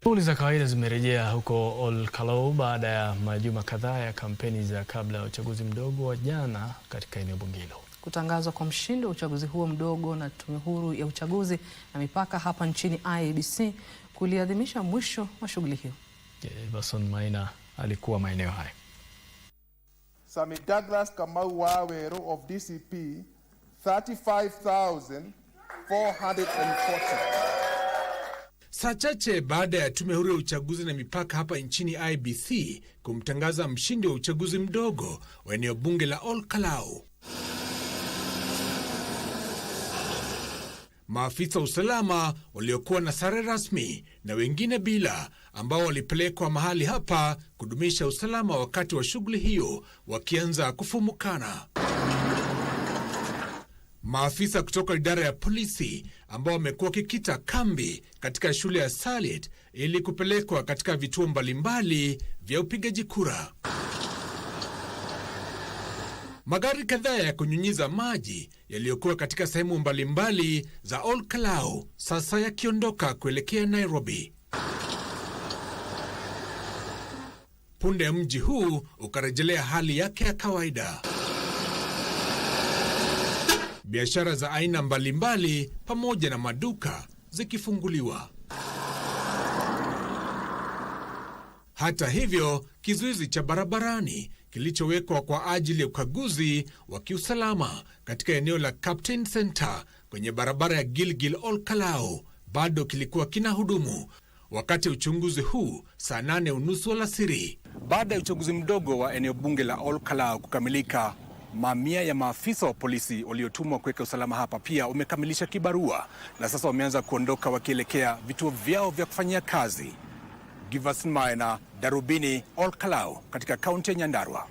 Shughuli za kawaida zimerejea huko Ol Kalou baada ya majuma kadhaa ya kampeni za kabla ya uchaguzi mdogo wa jana katika eneo bunge hilo. Kutangazwa kwa mshindi wa uchaguzi huo mdogo na Tume Huru ya Uchaguzi na Mipaka hapa nchini IEBC kuliadhimisha mwisho wa shughuli hiyo. Everson Maina alikuwa maeneo haya. Sami Douglas Kamau Waweru of DCP 35,440. Saa chache baada ya Tume Huru ya Uchaguzi na Mipaka hapa nchini IEBC kumtangaza mshindi wa uchaguzi mdogo wa eneo bunge la Ol Kalou, maafisa wa usalama waliokuwa na sare rasmi na wengine bila, ambao walipelekwa mahali hapa kudumisha usalama wakati wa shughuli hiyo, wakianza kufumukana. Maafisa kutoka idara ya polisi ambao wamekuwa kikita kambi katika shule ya Salit ili kupelekwa katika vituo mbalimbali vya upigaji kura. Magari kadhaa ya kunyunyiza maji yaliyokuwa katika sehemu mbalimbali za Ol Kalou sasa yakiondoka kuelekea Nairobi. Punde mji huu ukarejelea hali yake ya kawaida. Biashara za aina mbalimbali pamoja na maduka zikifunguliwa. Hata hivyo, kizuizi cha barabarani kilichowekwa kwa ajili ya ukaguzi wa kiusalama katika eneo la Captain Center kwenye barabara ya Gilgil Ol Kalou bado kilikuwa kinahudumu wakati uchunguzi huu saa 8:30 alasiri. Baada ya uchaguzi mdogo wa eneo bunge la Ol Kalou kukamilika, mamia ya maafisa wa polisi waliotumwa kuweka usalama hapa pia wamekamilisha kibarua na sasa wameanza kuondoka wakielekea vituo vyao vya kufanyia kazi. Everson Maina, Darubini, Ol Kalou katika kaunti ya Nyandarua.